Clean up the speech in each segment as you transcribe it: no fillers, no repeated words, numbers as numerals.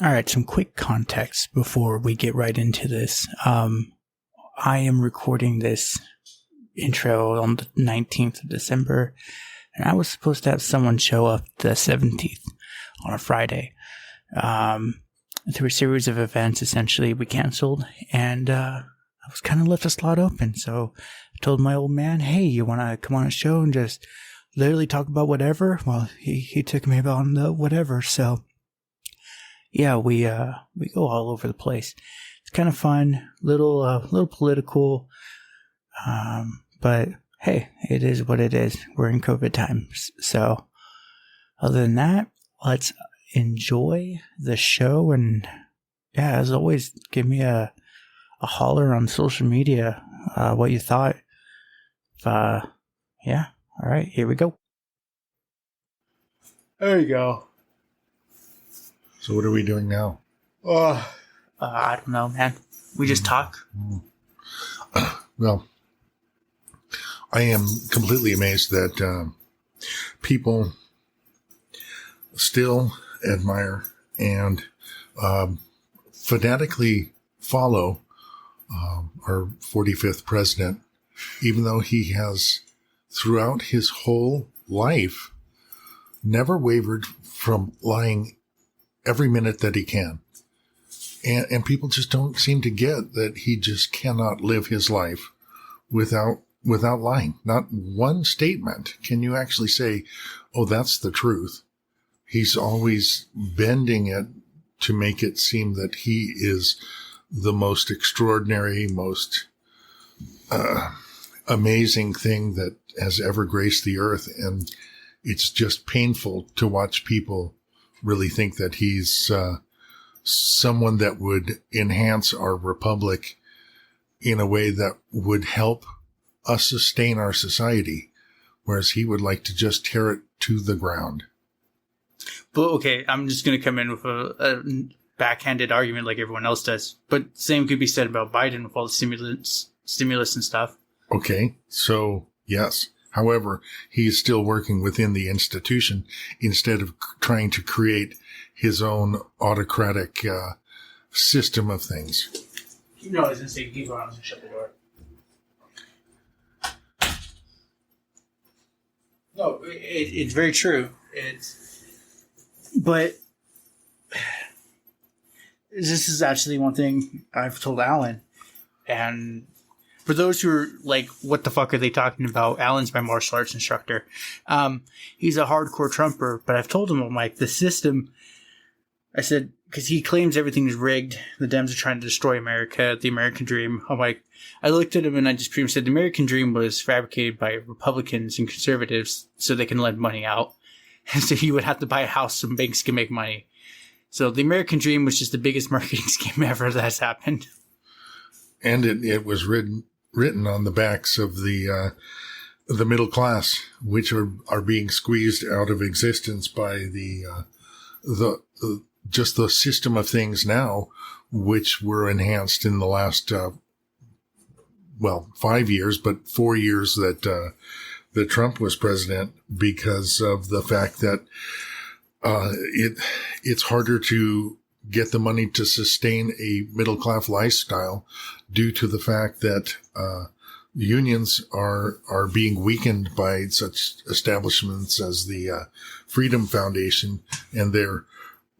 All right, some quick context before we get right into this. I am recording this intro on the 19th of December, and I was supposed to have someone show up the 17th on a Friday. Through a series of events, essentially, we canceled, and I was kind of left a slot open. So I told my old man, hey, you want to come on a show and just literally talk about whatever? Well, he took me about on the whatever, so... yeah, we go all over the place. It's kind of fun, little political, but hey, it is what it is. We're in COVID times, so other than that, let's enjoy the show. And yeah, as always, give me a holler on social media what you thought. Yeah, all right, here we go. There you go. So what are we doing now? I don't know, man. We just talk. Well, I am completely amazed that people still admire and fanatically follow our 45th president, even though he has, throughout his whole life, never wavered from lying every minute that he can. And people just don't seem to get that he just cannot live his life without lying. Not one statement can you actually say, oh, that's the truth. He's always bending it to make it seem that he is the most extraordinary, most amazing thing that has ever graced the earth. And it's just painful to watch people really think that he's someone that would enhance our republic in a way that would help us sustain our society, whereas he would like to just tear it to the ground. But okay, I'm just going to come in with a backhanded argument like everyone else does. But same could be said about Biden with all the stimulus and stuff. Okay, so yes. However, he is still working within the institution instead of trying to create his own autocratic system of things. No, I was going to say, keep around and shut the door. No, it's very true. But this is actually one thing I've told Alan, and for those who are like, what the fuck are they talking about? Alan's my martial arts instructor. He's a hardcore Trumper, but I've told him, I'm like, the system, I said, because he claims everything is rigged. The Dems are trying to destroy America, the American dream. I'm like, I looked at him and I just pretty much said, the American dream was fabricated by Republicans and conservatives so they can lend money out. And so you would have to buy a house so banks can make money. So the American dream was just the biggest marketing scheme ever that has happened. And it was written on the backs of the middle class, which are being squeezed out of existence by the system of things now, which were enhanced in the last 5 years, but 4 years that Trump was president, because of the fact that it's harder to get the money to sustain a middle class lifestyle due to the fact that unions are being weakened by such establishments as the Freedom Foundation and their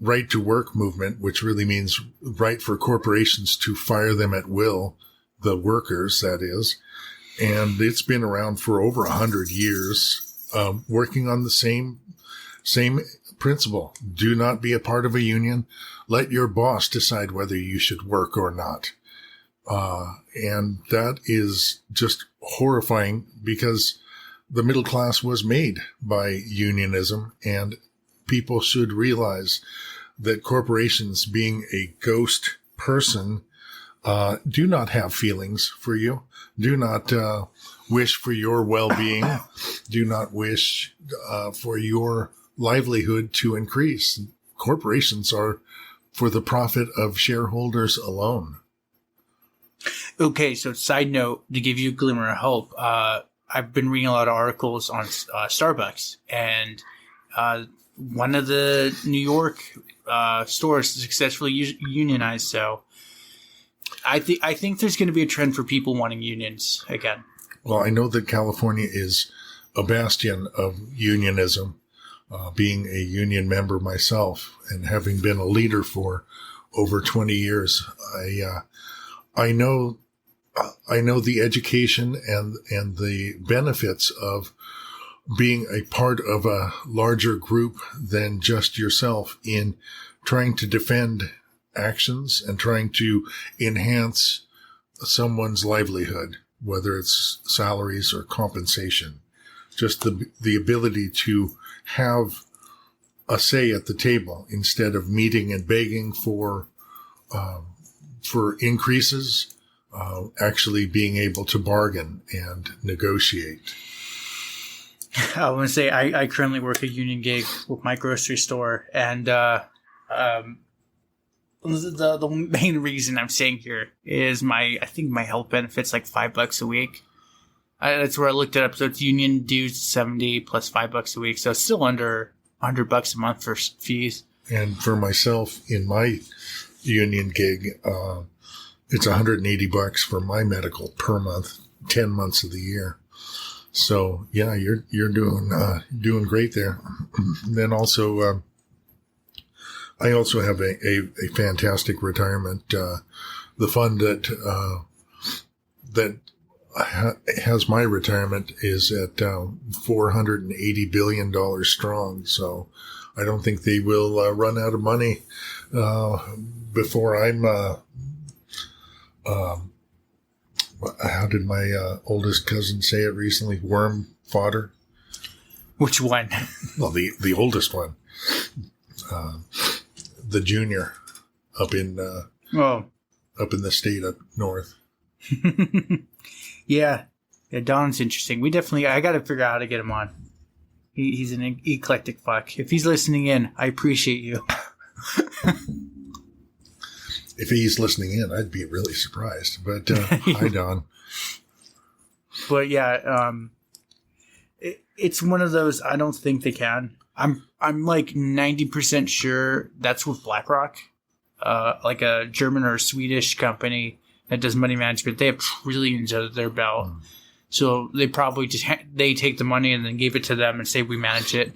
right to work movement, which really means right for corporations to fire them at will, the workers, that is. And it's been around for over 100 years, working on the same principle. Do not be a part of a union. Let your boss decide whether you should work or not. And that is just horrifying, because the middle class was made by unionism, and people should realize that corporations, being a ghost person, do not have feelings for you, do not wish for your well-being, do not wish for your livelihood to increase. Corporations are for the profit of shareholders alone. Okay, so side note, to give you a glimmer of hope, I've been reading a lot of articles on Starbucks, and one of the New York stores successfully unionized. So I think there's going to be a trend for people wanting unions again. Well, I know that California is a bastion of unionism, being a union member myself and having been a leader for over 20 years. I know the education and the benefits of being a part of a larger group than just yourself in trying to defend actions and trying to enhance someone's livelihood, whether it's salaries or compensation. Just the ability to have a say at the table instead of meeting and begging for increases, actually being able to bargain and negotiate. I want to say I currently work a union gig with my grocery store, and the main reason I'm saying here is I think my health benefits like $5 a week. That's where I looked it up. So it's union dues 70 plus $5 a week. So it's still under $100 a month for fees. And for myself in my union gig, it's $180 for my medical per month, 10 months of the year. So yeah, you're doing great there. Then also, I also have a fantastic retirement. The fund that has my retirement is at $480 billion strong. So I don't think they will run out of money before I'm. How did my oldest cousin say it recently? Worm fodder. Which one? Well, the oldest one, the junior, up in the state up north. Yeah, Don's interesting. I got to figure out how to get him on. He's an eclectic fuck. If he's listening in, I appreciate you. If he's listening in, I'd be really surprised. But hi, Don. But yeah, it's one of those. I don't think they can. I'm like 90% sure that's with BlackRock, like a German or Swedish company that does money management. They have trillions under their belt. So they probably just they take the money and then give it to them and say we manage it.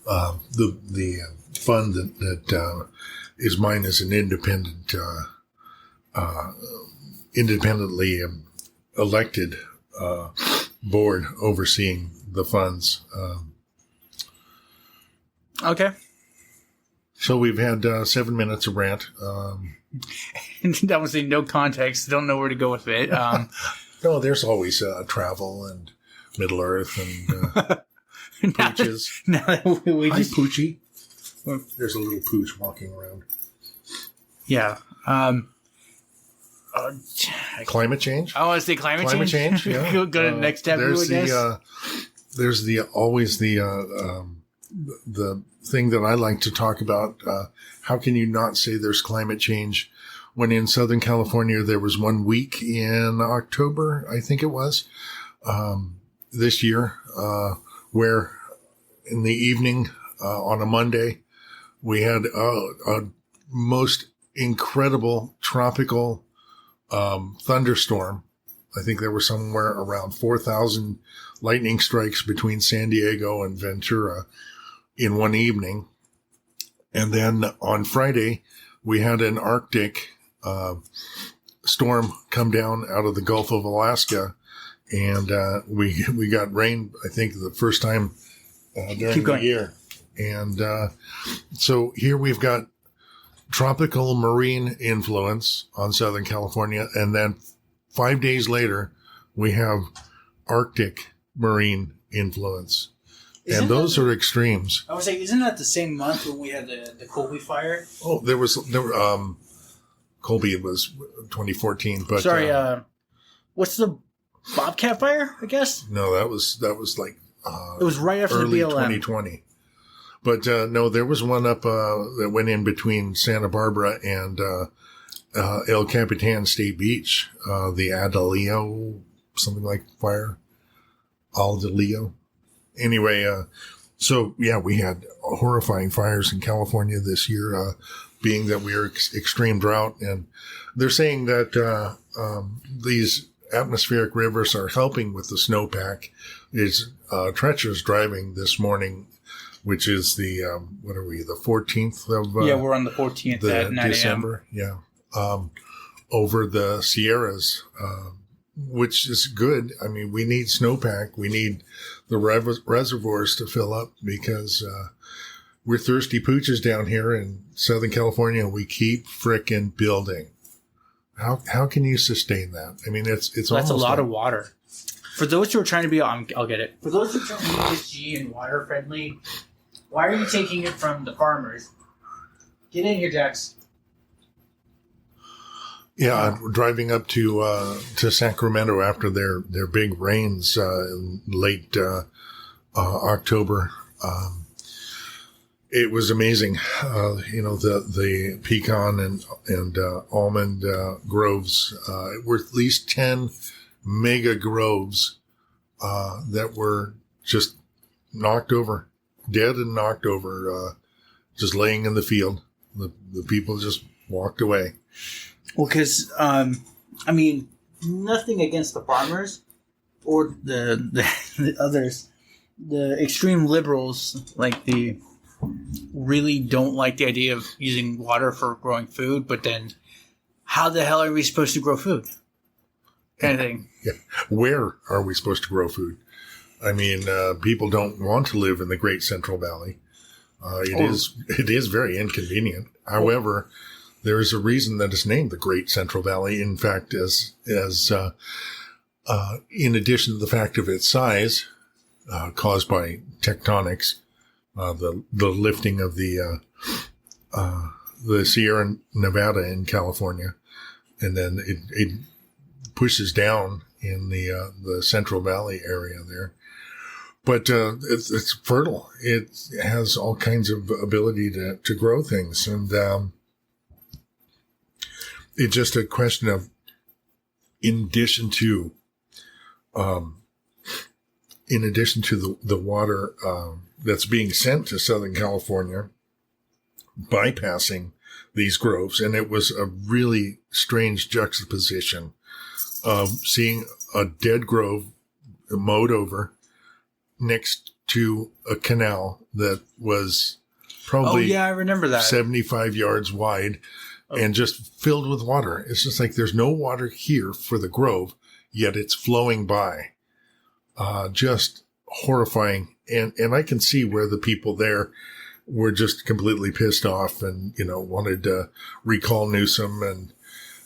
The fund that is mine is an independent, independently elected board overseeing the funds. Okay. So we've had 7 minutes of rant. That was no context. Don't know where to go with it. No, there's always travel and Middle Earth and pooches. Now that we Hi, just Poochie. There's a little pooch walking around. Yeah. Climate change? I want to say climate change. Climate change, yeah. Go to the next step, I guess. There's always the thing that I like to talk about. How can you not say there's climate change when in Southern California there was 1 week in October, I think it was, this year, where in the evening on a Monday, we had a most incredible tropical thunderstorm. I think there were somewhere around 4,000 lightning strikes between San Diego and Ventura in one evening. And then on Friday, we had an Arctic storm come down out of the Gulf of Alaska. And we got rain, I think, the first time during the year. And so here we've got tropical marine influence on Southern California. And then 5 days later, we have Arctic marine influence. And those are extremes. I was saying, isn't that the same month when we had the Colby fire? Oh, there Colby, it was 2014. But sorry, what's the Bobcat fire, I guess? No, that was like it was right after early the BLM. 2020. But no, there was one up that went in between Santa Barbara and El Capitan State Beach, the Adalio, something like fire. Aldalio. Anyway, So, yeah, we had horrifying fires in California this year, being that we are extreme drought. And they're saying that these atmospheric rivers are helping with the snowpack. It's treacherous driving this morning, which is the, what are we, the 14th of we're on the 14th at 9 December. Yeah. Over the Sierras, which is good. I mean, we need snowpack. We need the reservoirs to fill up because we're thirsty pooches down here in Southern California, and we keep frickin' building. How can you sustain that? I mean, it's that's a lot of water. For those who are trying to be, I'll get it. For those who are trying to be ESG and water friendly, why are you taking it from the farmers? Get in here, Jax. Yeah, driving up to Sacramento after their big rains in late October. It was amazing. The pecan and almond groves were at least 10 mega groves that were just knocked over, dead and knocked over, just laying in the field. The people just walked away. Well, because, nothing against the farmers or the others. The extreme liberals, really don't like the idea of using water for growing food, but then how the hell are we supposed to grow food? Kind of thing. Yeah. Where are we supposed to grow food? I mean, people don't want to live in the Great Central Valley. It is very inconvenient. However, there is a reason that it's named the Great Central Valley. In fact, as in addition to the fact of its size, caused by tectonics, the lifting of the Sierra Nevada in California, and then it pushes down in the Central Valley area there. But it's fertile. It has all kinds of ability to grow things, and it's just a question of, in addition to the water that's being sent to Southern California, bypassing these groves, and it was a really strange juxtaposition of seeing a dead grove mowed over next to a canal that was probably I remember that 75 yards wide. And just filled with water. It's just like there's no water here for the grove, yet it's flowing by. Just horrifying. And I can see where the people there were just completely pissed off and, wanted to recall Newsom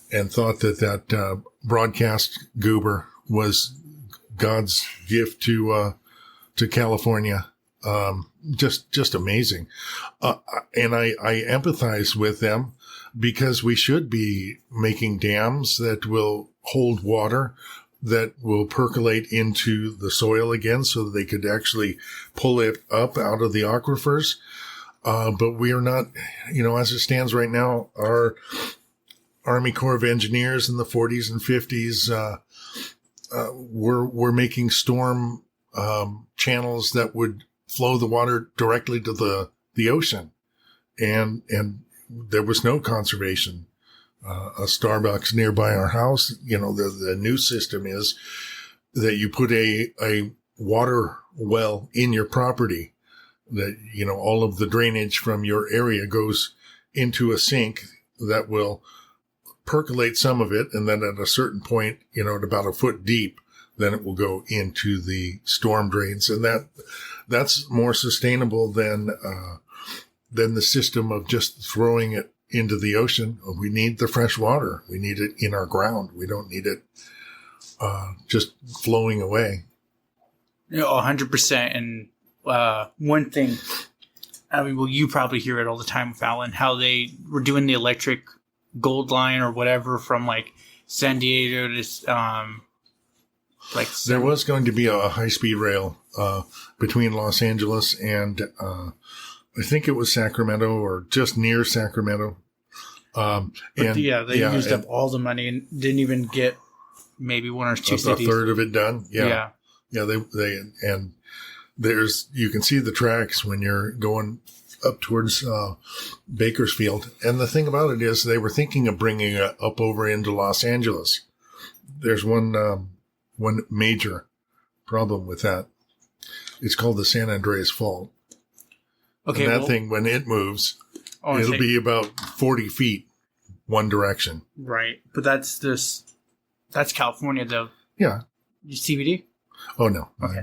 and thought that broadcast goober was God's gift to California. Just amazing. And I empathize with them, because we should be making dams that will hold water, that will percolate into the soil again so that they could actually pull it up out of the aquifers. But we are not, as it stands right now, our Army Corps of Engineers in the 40s and 50s, were making storm channels that would flow the water directly to the ocean. And there was no conservation. A Starbucks nearby our house, the new system is that you put a water well in your property, that, all of the drainage from your area goes into a sink that will percolate some of it. And then at a certain point, at about a foot deep, then it will go into the storm drains. And that's more sustainable than the system of just throwing it into the ocean. We need the fresh water. We need it in our ground. We don't need it just flowing away. 100%. And one thing, you probably hear it all the time with Alan, how they were doing the electric gold line or whatever from San Diego to there was going to be a high-speed rail between Los Angeles and I think it was Sacramento or just near Sacramento. They used up all the money and didn't even get maybe one or two cities. A third of it done. Yeah. Yeah. Yeah. you can see the tracks when you're going up towards Bakersfield. And the thing about it is they were thinking of bringing it up over into Los Angeles. There's one major problem with that. It's called the San Andreas Fault. Okay, and that thing, when it moves, it'll be about 40 feet one direction. Right. But that's California, though. Yeah. You CBD? Oh, no. Okay.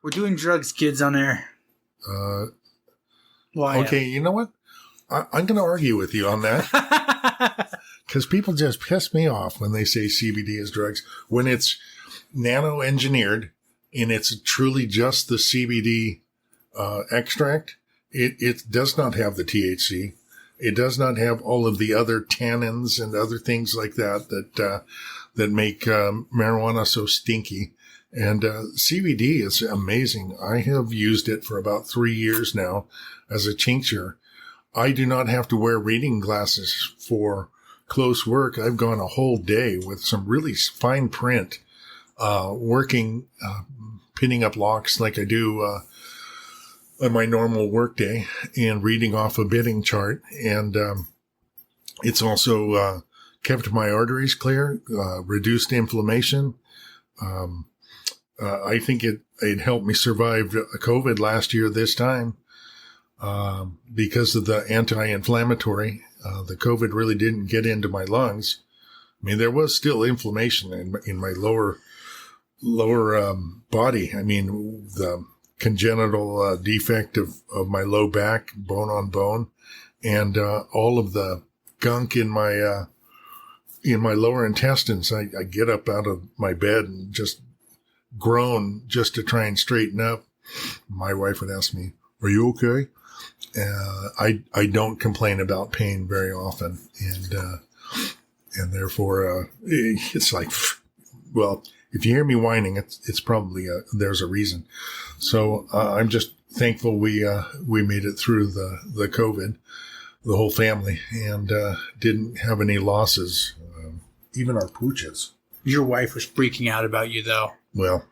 We're doing drugs, kids, on air. Why? Okay, you know what? I'm going to argue with you on that. Because people just piss me off when they say CBD is drugs. When it's nano-engineered and it's truly just the CBD extract, it does not have the THC. It does not have all of the other tannins and other things like that make marijuana so stinky. And CBD is amazing. I have used it for about 3 years now as a tincture. I do not have to wear reading glasses for close work. I've gone a whole day with some really fine print, working, pinning up locks like I do on my normal work day and reading off a bidding chart. And it's also kept my arteries clear, reduced inflammation. I think it helped me survive COVID last year this time because of the anti-inflammatory. The COVID really didn't get into my lungs. I mean, there was still inflammation in my lower body. I mean, the congenital defect of my low back, bone on bone, and all of the gunk in my lower intestines. I get up out of my bed and just groan just to try and straighten up. My wife would ask me, "Are you okay?" I don't complain about pain very often, and therefore it's like, well, if you hear me whining, it's probably there's a reason. So I'm just thankful we made it through the COVID, the whole family, and didn't have any losses, even our pooches. Your wife was freaking out about you, though. Well,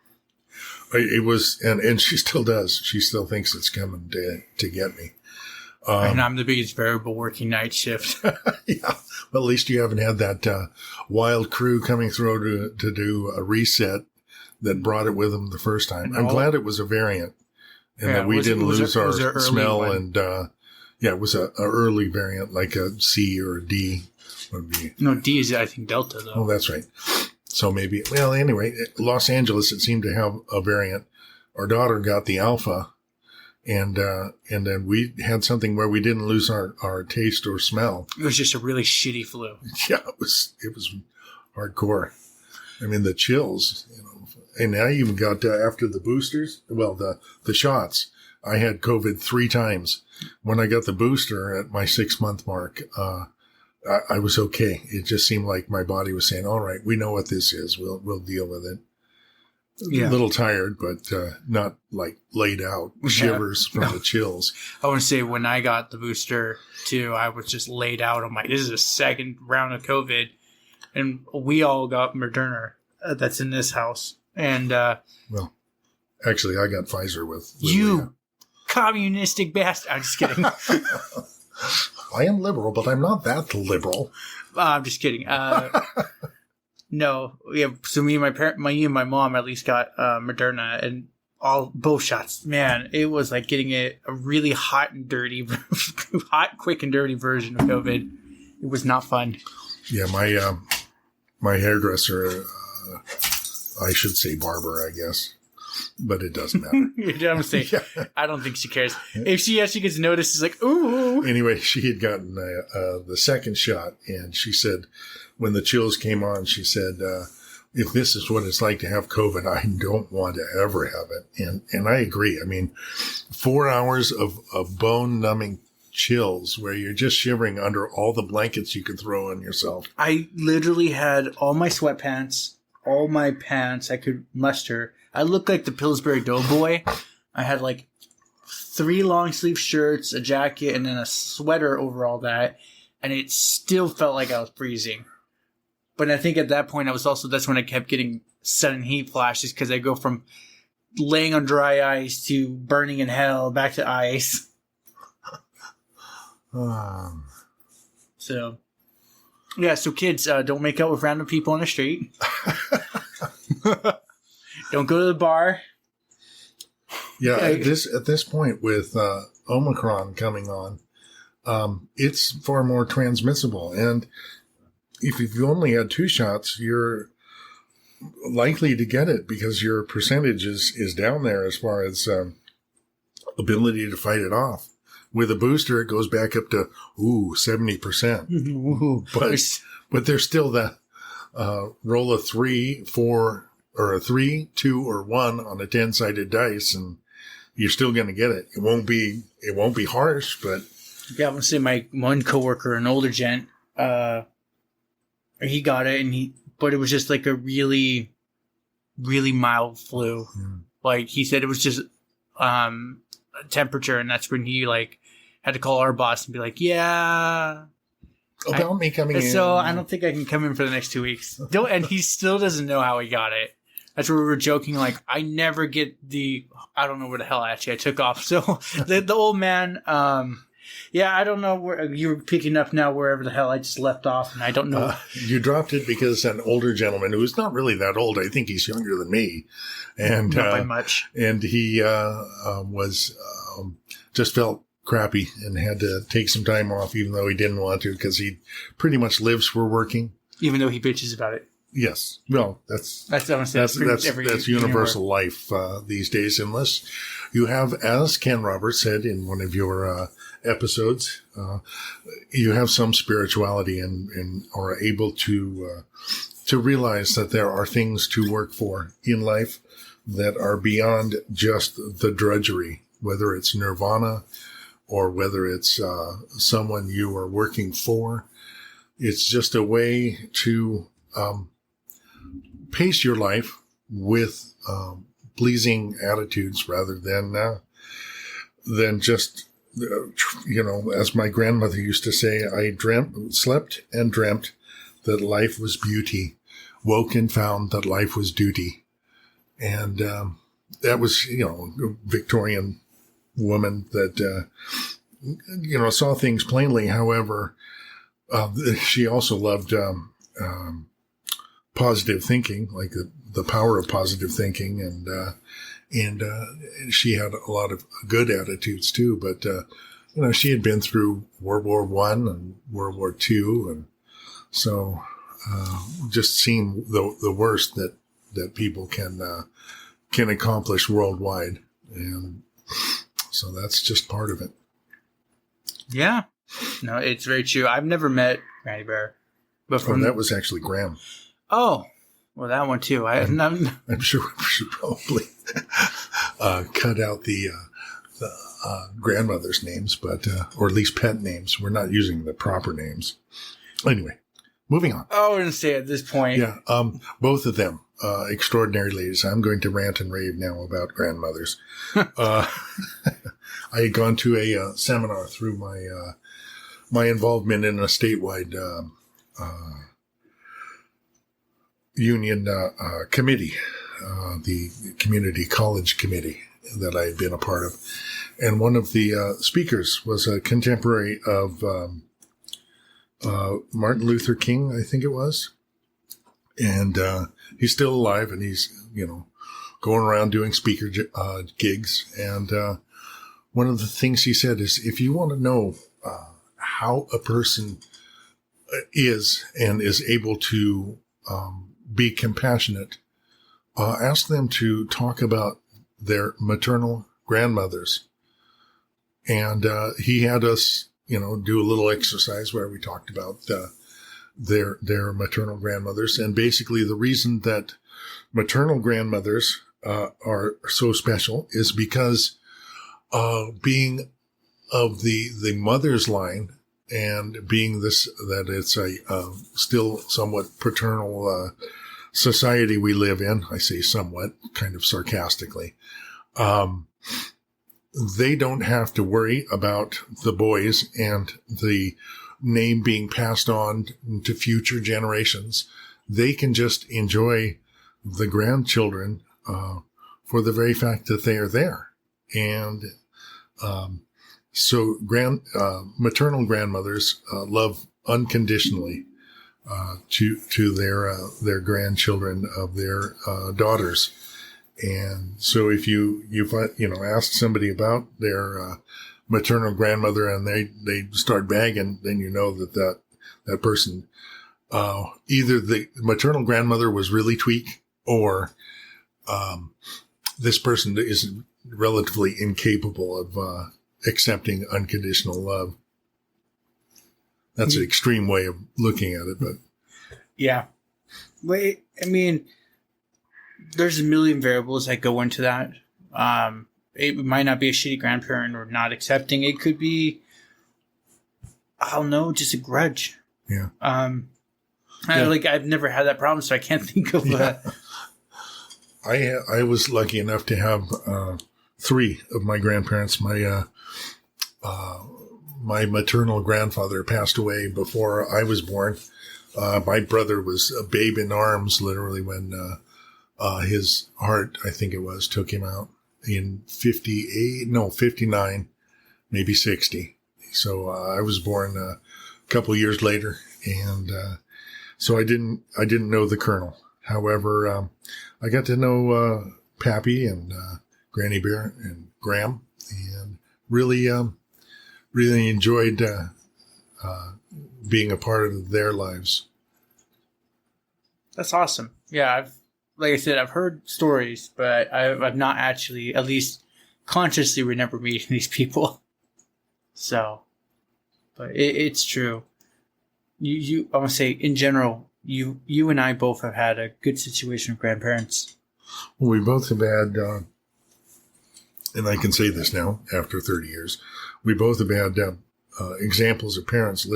it was, and she still does. She still thinks it's coming to get me. And I'm the biggest variable working night shift. Yeah. Well, at least you haven't had that wild crew coming through to do a reset that brought it with them the first time. I'm glad it was a variant and that we didn't lose our smell. One? And it was a early variant, like a C or a D. No, D is, I think, Delta, though. Oh, that's right. So maybe, well, anyway, Los Angeles, it seemed to have a variant. Our daughter got the Alpha, and then we had something where we didn't lose our taste or smell. It was just a really shitty flu. Yeah, it was hardcore. I mean, the chills, and I even got after the boosters, well, the shots. I had COVID 3 times. When I got the booster at my 6-month mark, I was okay. It just seemed like my body was saying, all right, we know what this is. We'll deal with it. Yeah. A little tired, but not like laid out, shivers from the chills. I want to say when I got the booster too, I was just laid out. I'm like, this is a second round of COVID. And we all got Moderna that's in this house. And well, actually, I got Pfizer with you communistic bastard. I'm just kidding. I am liberal, but I'm not that liberal. I'm just kidding. No, yeah. So me and my mom at least got Moderna and both shots. Man, it was like getting a really hot and dirty, quick and dirty version of COVID. It was not fun. Yeah, my hairdresser, I should say barber, I guess. But it doesn't matter. I'm saying, yeah. I don't think she cares. If she actually gets noticed, she's like, ooh. Anyway, she had gotten the second shot, and she said, when the chills came on, she said, if this is what it's like to have COVID, I don't want to ever have it. And I agree. I mean, 4 hours of bone-numbing chills where you're just shivering under all the blankets you could throw on yourself. I literally had all my sweatpants, all my pants I could muster. I looked like the Pillsbury Doughboy. I had like 3 long sleeve shirts, a jacket, and then a sweater over all that. And it still felt like I was freezing. But I think at that point, that's when I kept getting sudden heat flashes because I go from laying on dry ice to burning in hell, back to ice. So, yeah, so kids, don't make out with random people on the street. Don't go to the bar. Yeah, at this point with Omicron coming on, it's far more transmissible. And if you've only had 2 shots, you're likely to get it because your percentage is down there as far as ability to fight it off. With a booster, it goes back up to 70%. But there's still the roll a 3, 4, or a 3, 2, or 1 on a 10-sided dice, and you're still going to get it. It won't be harsh, but yeah, I'm gonna say my one coworker, an older gent, he got it, but it was just like a really, really mild flu. Like he said, it was just temperature, and that's when he like had to call our boss and be like, "Yeah, about me coming in." So I don't think I can come in for the next 2 weeks. And he still doesn't know how he got it. That's where we were joking. Like I never get I don't know where the hell actually I took off. So the old man. Yeah, I don't know where you were picking up now, wherever the hell I just left off, and I don't know. You dropped it because an older gentleman who's not really that old, I think he's younger than me, and not by much. And he was just felt crappy and had to take some time off, even though he didn't want to, because he pretty much lives for working. Even though he bitches about it. Yes, well, that's anywhere. universal life these days, unless you have, as Ken Roberts said in one of your episodes, you have some spirituality and are able to realize that there are things to work for in life that are beyond just the drudgery, whether it's nirvana or whether it's someone you are working for. It's just a way to pace your life with pleasing attitudes rather than just, as my grandmother used to say, I slept and dreamt that life was beauty, woke and found that life was duty. And that was, a Victorian woman that, saw things plainly. However, she also loved positive thinking, like the power of positive thinking, and she had a lot of good attitudes too. But she had been through World War I and World War II, and so just seen the worst that people can accomplish worldwide, and so that's just part of it. Yeah, no, it's very true. I've never met Granny Bear, but that was actually Graham. Oh, well, that one too. I'm sure we should probably cut out the grandmother's names, but or at least pet names. We're not using the proper names. Anyway, moving on. I wouldn't say at this point. Yeah, both of them extraordinary ladies. I'm going to rant and rave now about grandmothers. I had gone to a seminar through my involvement in a statewide union committee, the community college committee that I had been a part of. And one of the speakers was a contemporary of Martin Luther King, I think it was. And he's still alive, and he's, going around doing speaker gigs. And one of the things he said is, if you want to know how a person is and is able to be compassionate, ask them to talk about their maternal grandmothers. And he had us, do a little exercise where we talked about their maternal grandmothers. And basically the reason that maternal grandmothers are so special is because being of the mother's line and being that it's a still somewhat paternal society we live in, I say somewhat, kind of sarcastically, they don't have to worry about the boys and the name being passed on to future generations. They can just enjoy the grandchildren for the very fact that they are there. And so maternal grandmothers love unconditionally to their grandchildren of their daughters. And so if you ask somebody about their maternal grandmother and they start bagging, then you know that person, either the maternal grandmother was really tweak, or this person is relatively incapable of accepting unconditional love. That's an extreme way of looking at it, but yeah. Wait, I mean, there's a million variables that go into that. It might not be a shitty grandparent or not accepting. It could be, I don't know, just a grudge. Yeah. I've never had that problem, so I can't think of that. I was lucky enough to have 3 of my grandparents. My maternal grandfather passed away before I was born. My brother was a babe in arms, literally, when his heart, I think it was, took him out in 59, maybe 60. So I was born a couple years later, and so I didn't know the Colonel. However, I got to know Pappy and Granny Bear and Graham, and really enjoyed being a part of their lives. That's awesome. Yeah, like I said, I've heard stories, but I've not actually, at least consciously, remember meeting these people. So, but it's true. I want to say, in general, you and I both have had a good situation with grandparents. Well, we both have had, and I can say this now after 30 years, we both have had examples of parents,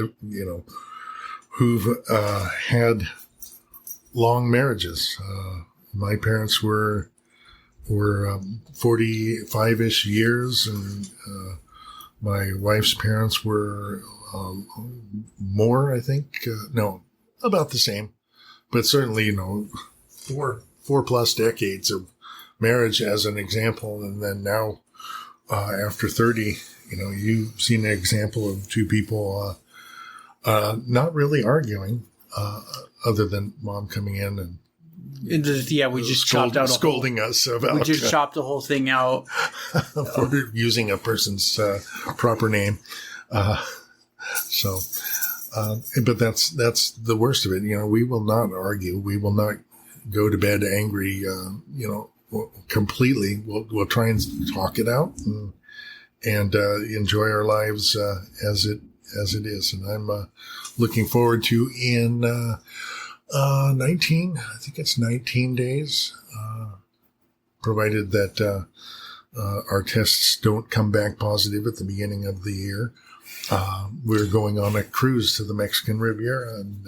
who've had long marriages. My parents were 45-ish years, and my wife's parents were more, I think. No, about the same. But certainly, 4+ decades of marriage as an example. And then now, after 30, you've seen an example of 2 people not really arguing, other than Mom coming in and we just scolding us about. We just chopped the whole thing out for using a person's proper name. But that's the worst of it. We will not argue. We will not go to bed angry. Completely. We'll try and talk it out and enjoy our lives as it is. And I'm looking forward to in 19 days, provided that our tests don't come back positive at the beginning of the year. We're going on a cruise to the Mexican Riviera, and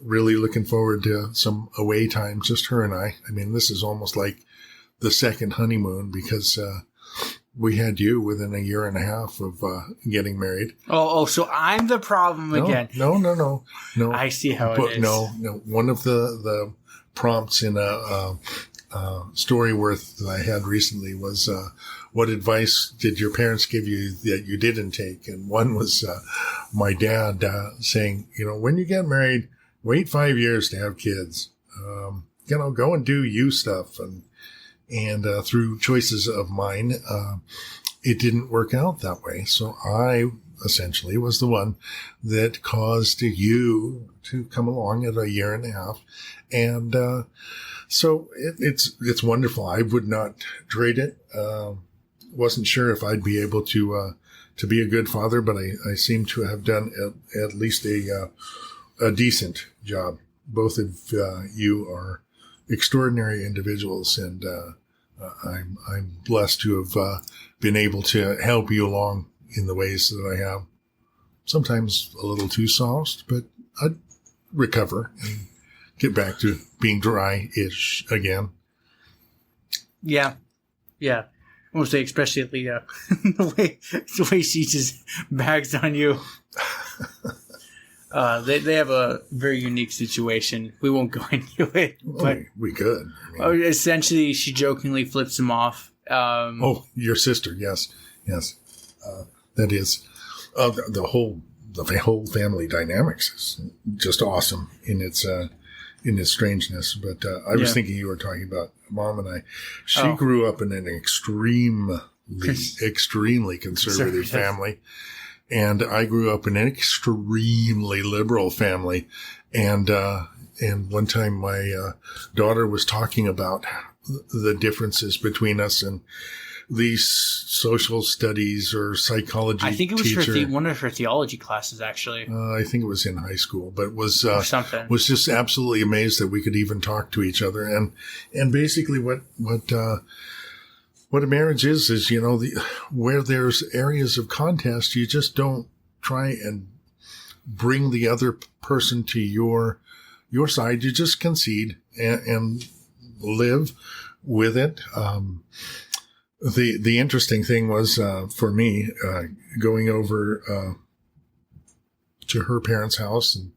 really looking forward to some away time, just her and I. I mean, this is almost like the second honeymoon, because we had you within a year and a half of getting married. Oh, so I'm the problem again. No. I see how it is. No. One of the prompts in a story worth that I had recently was, what advice did your parents give you that you didn't take? And one was my dad saying, when you get married, wait 5 years to have kids. Go and do you stuff. And through choices of mine, it didn't work out that way. So I essentially was the one that caused you to come along at a year and a half. And so it's wonderful. I would not trade it. Wasn't sure if I'd be able to be a good father, but I seem to have done at least a decent job. Both of you are extraordinary individuals, and I'm blessed to have been able to help you along in the ways that I have. Sometimes a little too soft, but I'd recover and get back to being dry-ish again. Yeah. I won't say especially the way she just bags on you. They have a very unique situation. We won't go into it, but we could. I mean, essentially, she jokingly flips him off. Your sister, yes, that is the whole family dynamics is just awesome in its strangeness. But I was thinking you were talking about Mom and I. She grew up in an extremely conservative family. And I grew up in an extremely liberal family. And one time my daughter was talking about the differences between us and these social studies or psychology. I think it was teacher. one of her theology classes, actually. I think it was in high school, but was something. Was just absolutely amazed that we could even talk to each other. And basically what a marriage is, where there's areas of contest, you just don't try and bring the other person to your side. You just concede and live with it. The interesting thing was, for me, going over, to her parents' house and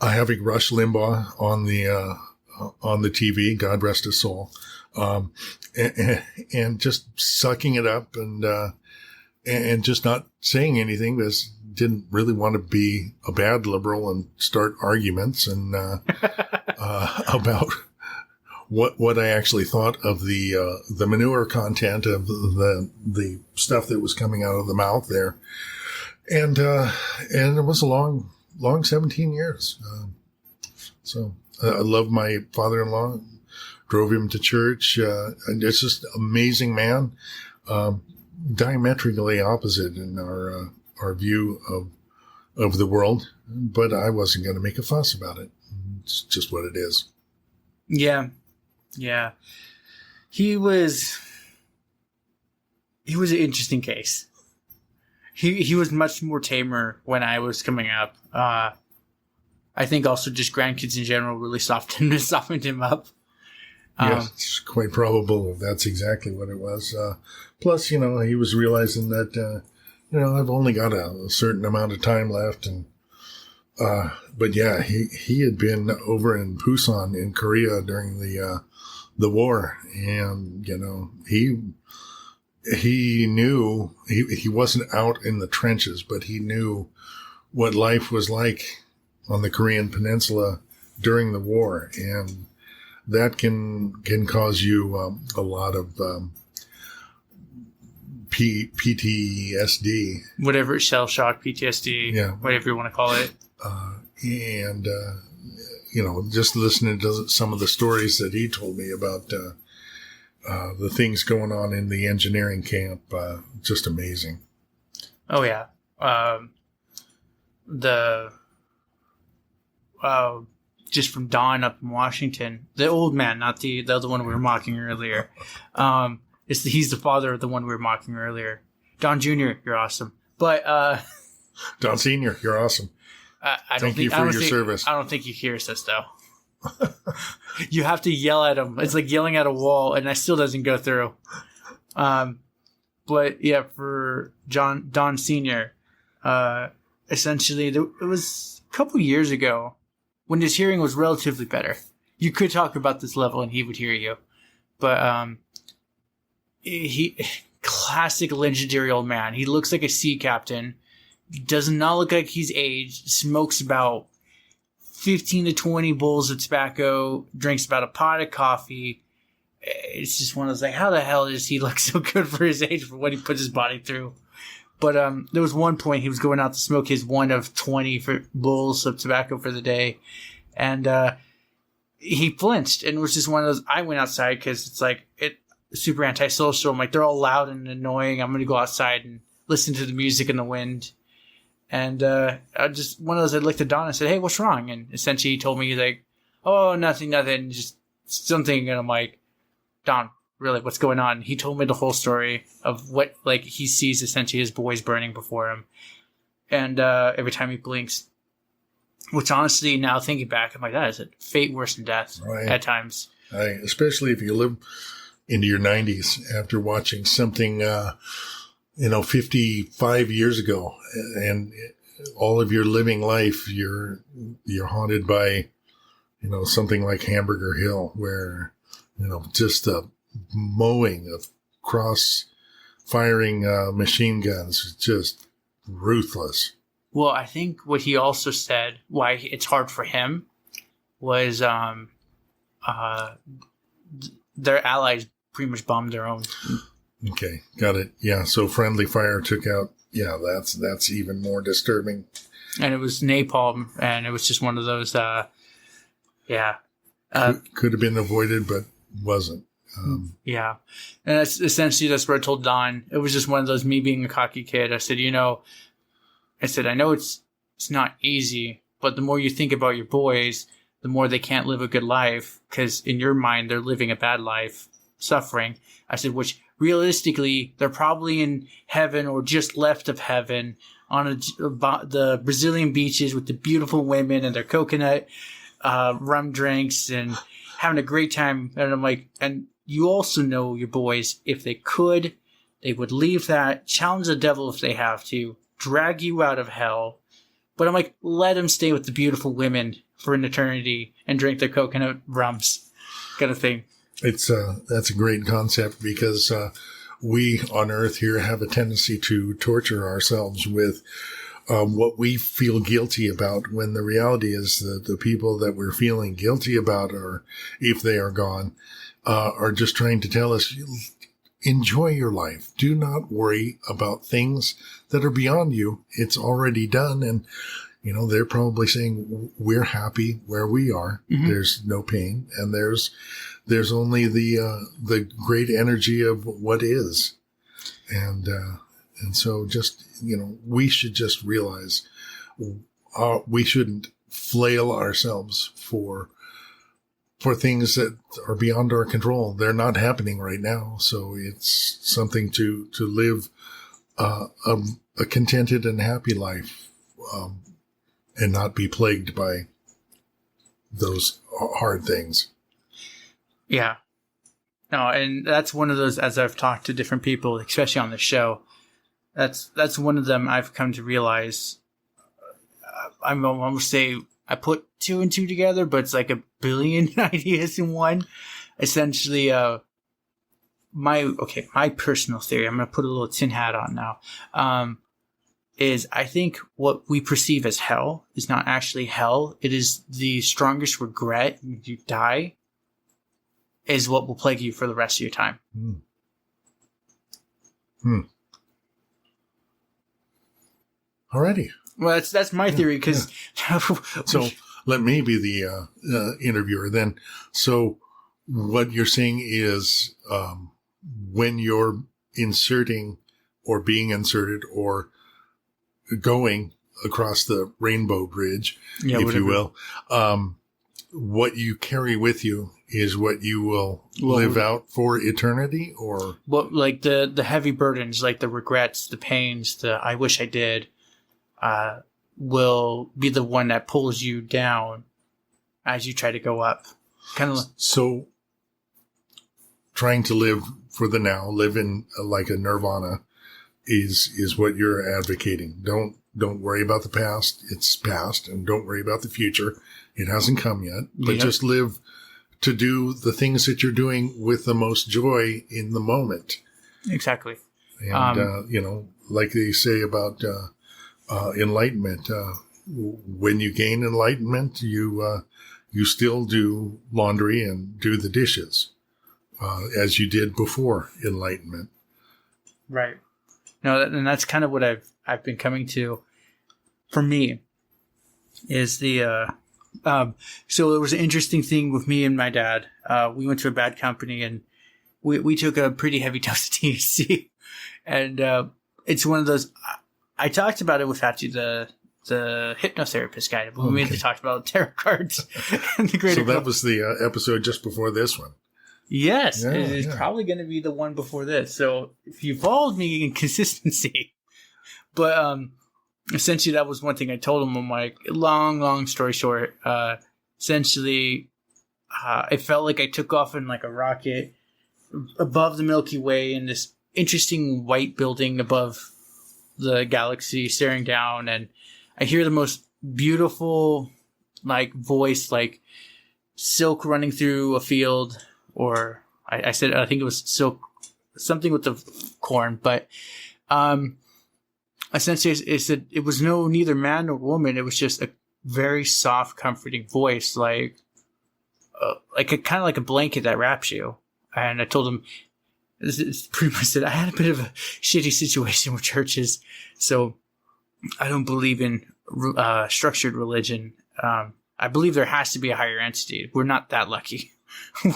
having Rush Limbaugh on the TV, God rest his soul. And just sucking it up and just not saying anything because didn't really want to be a bad liberal and start arguments and about what I actually thought of the manure content of the stuff that was coming out of the mouth there, and it was a long 17 years. So I love my father-in-law. Drove him to church. And it's just an amazing man. Diametrically opposite in our view of the world, but I wasn't going to make a fuss about it. It's just what it is. Yeah. He was an interesting case. He was much more tamer when I was coming up. I think also just grandkids in general really softened him up. Yes, it's quite probable that's exactly what it was. Plus, he was realizing that, I've only got a certain amount of time left. And, but yeah, he had been over in Busan in Korea during the war. And, he knew he wasn't out in the trenches, but he knew what life was like on the Korean Peninsula during the war. And that can cause you a lot of PTSD. Whatever, shell shock, PTSD, whatever you want to call it. Just listening to some of the stories that he told me about the things going on in the engineering camp, just amazing. Oh, yeah. Just from Don up in Washington, the old man, not the other one we were mocking earlier. He's the father of the one we were mocking earlier. Don Jr., you're awesome. But Don Sr., you're awesome. Thank you for your service. I don't think he hears us though. You have to yell at him. It's like yelling at a wall, and that still doesn't go through. But yeah, for Don Sr., essentially, it was a couple years ago, when his hearing was relatively better. You could talk about this level and he would hear you. But he classic legendary old man. He looks like a sea captain. Does not look like he's aged. Smokes about 15 to 20 bowls of tobacco. Drinks about a pot of coffee. It's just one of those, like, how the hell does he look so good for his age, for what he puts his body through? But there was one point he was going out to smoke his one of 20 bowls of tobacco for the day. And he flinched. And it was just one of those, I went outside because it's like, super antisocial. I'm like, they're all loud and annoying. I'm going to go outside and listen to the music and the wind. And I just, one of those, I looked at Don and said, hey, what's wrong? And essentially he told me, like, oh, nothing. Just something. And I'm like, Don, really, what's going on? He told me the whole story of what, like, he sees essentially his boys burning before him. And every time he blinks, which honestly, now thinking back, I'm like, that is a fate worse than death at times. Especially if you live into your 90s after watching something, 55 years ago. And all of your living life, you're haunted by, something like Hamburger Hill, where, just the mowing of cross-firing machine guns is just ruthless. Well, I think what he also said, why it's hard for him, was their allies pretty much bombed their own. Okay, got it. Yeah, so friendly fire took out. Yeah, that's even more disturbing. And it was napalm, and it was just one of those. Could have been avoided, but wasn't. Yeah, and that's what I told Don. It was just one of those, me being a cocky kid. I said, I know it's not easy, but the more you think about your boys, the more they can't live a good life, because in your mind they're living a bad life, suffering. I said, which realistically they're probably in heaven or just left of heaven on the Brazilian beaches with the beautiful women and their coconut rum drinks and having a great time. And I'm like, and you also know your boys, if they could, they would leave that, challenge the devil if they have to, drag you out of hell. But I'm like, let them stay with the beautiful women for an eternity and drink their coconut rums, kind of thing. That's a great concept, because we on Earth here have a tendency to torture ourselves with what we feel guilty about, when the reality is that the people that we're feeling guilty about, or if they are gone, are just trying to tell us, enjoy your life. Do not worry about things that are beyond you. It's already done. And, they're probably saying, we're happy where we are. Mm-hmm. There's no pain. And there's only the great energy of what is. And so just, we should just realize we shouldn't flail ourselves for things that are beyond our control. They're not happening right now. So it's something to live a contented and happy life, and not be plagued by those hard things. Yeah. No, and that's one of those, as I've talked to different people, especially on the show, that's one of them I've come to realize. I'm almost say I put 2 and 2 together, but it's like a billion ideas in one. Essentially, my personal theory, I'm going to put a little tin hat on now, is I think what we perceive as hell is not actually hell. It is the strongest regret when you die is what will plague you for the rest of your time. Alrighty. Well, that's my theory, because... Yeah. So let me be the interviewer then. So what you're saying is when you're inserting or being inserted or going across the rainbow bridge, if you will, what you carry with you is what you will live out for eternity, or well, like the heavy burdens, like the regrets, the pains, the I wish I did, will be the one that pulls you down as you try to go up. Kind of so trying to live for the now, live in like a nirvana is what you're advocating. Don't worry about the past. It's past, and don't worry about the future. It hasn't come yet, but just live to do the things that you're doing with the most joy in the moment. Exactly. And, like they say about enlightenment, when you gain enlightenment, you still do laundry and do the dishes as you did before enlightenment. Right. No, and that's kind of what I've been coming to. For me, is the so there was an interesting thing with me and my dad. We went to a bad company, and we took a pretty heavy dose of THC, and it's one of those. I talked about it with actually the hypnotherapist guy. But we mainly talked about tarot cards and the greater. So that was the episode just before this one. Yes, it's probably going to be the one before this. So if you followed me in consistency, but essentially that was one thing I told him. I'm like, long story short, essentially, it felt like I took off in like a rocket above the Milky Way in this interesting white building above the galaxy, staring down, and I hear the most beautiful, like, voice, like silk running through a field, or I think it was silk, something with the corn, but essentially it was neither man nor woman. It was just a very soft, comforting voice, like kind of like a blanket that wraps you. And I told him, this is pretty much that I had a bit of a shitty situation with churches, so I don't believe in structured religion. I believe there has to be a higher entity. We're not that lucky.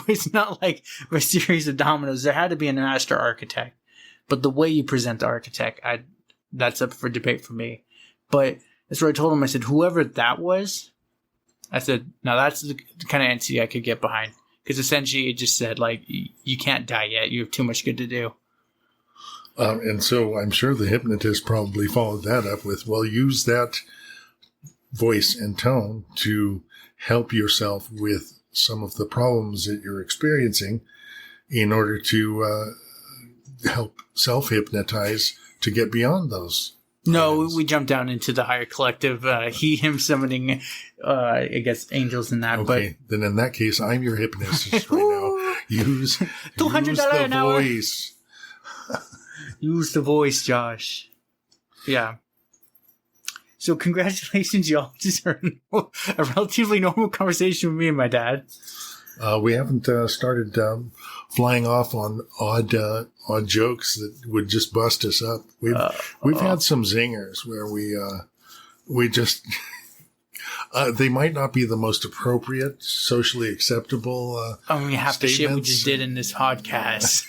It's not like a series of dominoes. There had to be a master architect, but the way you present the architect, that's up for debate for me. But that's what I told him. I said, whoever that was, I said, now that's the kind of entity I could get behind. Because essentially it just said, like, you can't die yet. You have too much good to do. And so I'm sure the hypnotist probably followed that up with, well, use that voice and tone to help yourself with some of the problems that you're experiencing in order to help self-hypnotize to get beyond those. No, we jumped down into the higher collective, him summoning, I guess, angels and that. Okay, but then in that case, I'm your hypnotist right now. Use the voice. Use the voice, Josh. Yeah. So congratulations, y'all. Just a relatively normal conversation with me and my dad. We haven't started flying off on odd jokes that would just bust us up. We've had some zingers where we just they might not be the most appropriate, socially acceptable. Half the shit we just did in this podcast.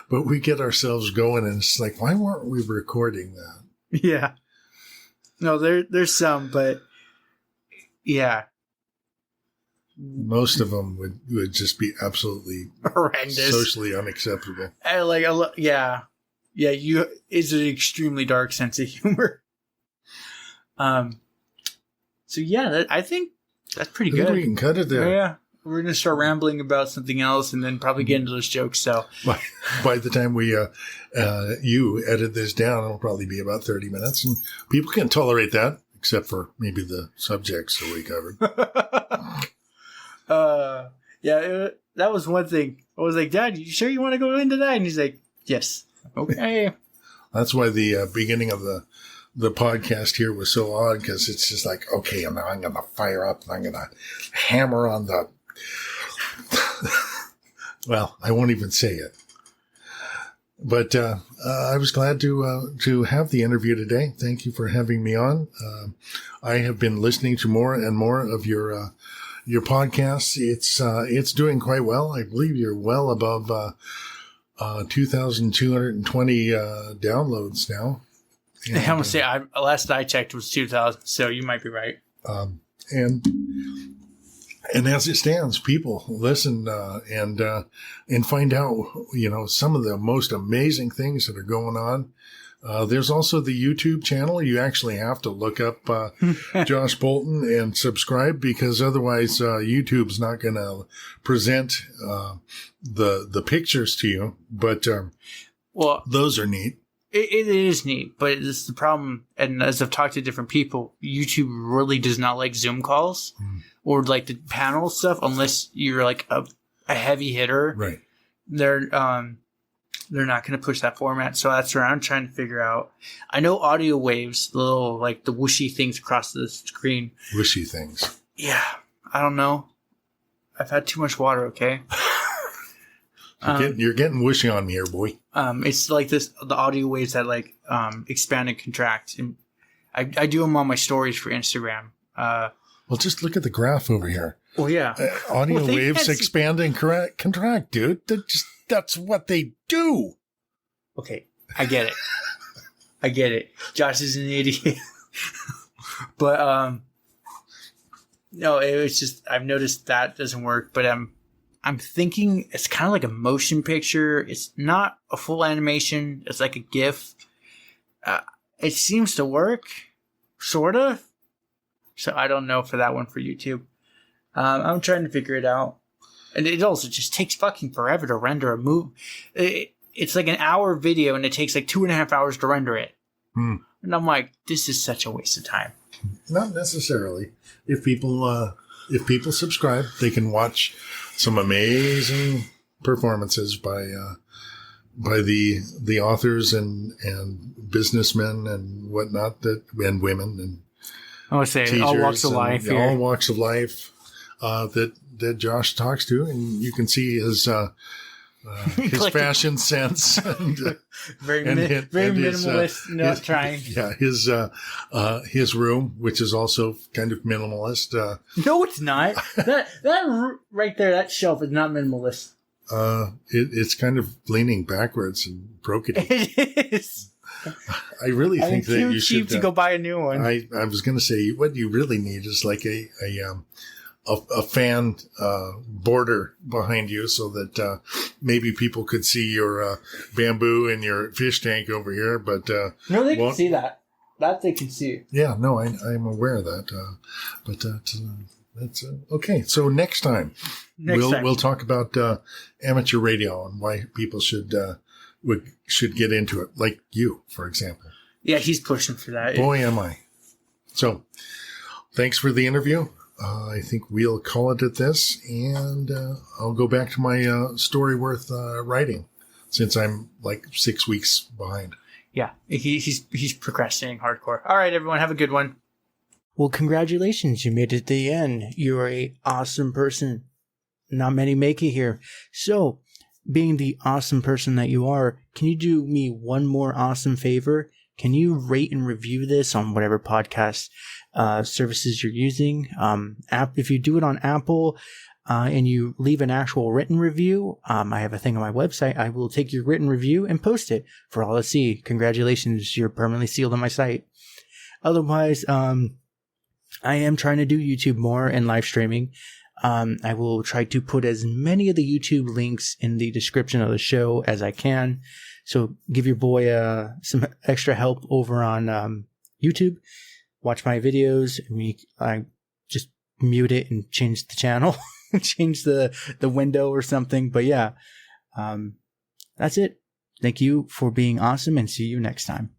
but we get ourselves going, and it's like, why weren't we recording that? Yeah. No, there's some, but yeah. Most of them would just be absolutely horrendous, socially unacceptable. Yeah. It's an extremely dark sense of humor. So yeah, I think that's pretty good. We can cut it there. Yeah, we're gonna start rambling about something else, and then probably get into those jokes. So by the time we you edit this down, it'll probably be about 30 minutes, and people can tolerate that, except for maybe the subjects that we covered. That was one thing. I was like, Dad, you sure you want to go into that? And he's like, yes. Okay. That's why the beginning of the podcast here was so odd, because it's just like, okay, I'm going to fire up and I'm going to hammer on the, well, I won't even say it. But I was glad to have the interview today. Thank you for having me on. I have been listening to more and more of your podcasts. It's doing quite well. I believe you're well above 2,220 downloads now. And I'm gonna say, last I checked was 2,000, so you might be right. And as it stands, people listen and find out, some of the most amazing things that are going on. There's also the YouTube channel. You actually have to look up Josh Bolton and subscribe, because otherwise YouTube's not going to present the pictures to you. But well, those are neat. It is neat, but it's the problem. And as I've talked to different people, YouTube really does not like Zoom calls or like the panel stuff unless you're like a heavy hitter. Right. They're not going to push that format. So that's what I'm trying to figure out. I know audio waves, the little, like the whooshy things across the screen. Whooshy things. Yeah. I don't know. I've had too much water, okay? You're getting whooshy on me here, boy. It's like the audio waves that like expand and contract. And I do them on my stories for Instagram. Well, just look at the graph over here. Well, yeah. Audio waves expand and contract, dude. That's what they do. Okay, I get it. Josh is an idiot. But no, it was just I've noticed that doesn't work. But I'm thinking it's kind of like a motion picture. It's not a full animation. It's like a GIF. It seems to work, sort of. So I don't know for that one for YouTube. I'm trying to figure it out. And it also just takes fucking forever to render a movie. It's like an hour video and it takes like 2.5 hours to render it. And I'm like, this is such a waste of time. Not necessarily. If people subscribe, they can watch some amazing performances by the authors and businessmen and whatnot and women and I would say all walks of life. All walks of life that Josh talks to, and you can see his fashion sense and very minimalist. Not trying. Yeah, his room, which is also kind of minimalist. No, it's not. that right there, that shelf is not minimalist. It's kind of leaning backwards and broken. It is. I really think that you should. Too cheap to go buy a new one. I was going to say what you really need is like a fan border behind you, so that maybe people could see your bamboo and your fish tank over here. But no, they can see that. That they can see. Yeah, no, I'm aware of that. But that's okay. So next time we'll talk about amateur radio and why people should get into it, like you, for example. Yeah, he's pushing for that. Boy, am I. So, thanks for the interview. I think we'll call it at this, and I'll go back to my story worth writing, since I'm like 6 weeks behind. Yeah, he's procrastinating hardcore. All right, everyone, have a good one. Well, congratulations. You made it to the end. You're an awesome person. Not many make it here. So, being the awesome person that you are, can you do me one more awesome favor? Can you rate and review this on whatever podcast services you're using? If you do it on Apple and you leave an actual written review, I have a thing on my website. I will take your written review and post it for all to see. Congratulations, you're permanently sealed on my site. Otherwise, I am trying to do YouTube more and live streaming. I will try to put as many of the YouTube links in the description of the show as I can. So give your boy some extra help over on YouTube. Watch my videos. I just mute it and change the channel, change the window or something. But yeah, that's it. Thank you for being awesome, and see you next time.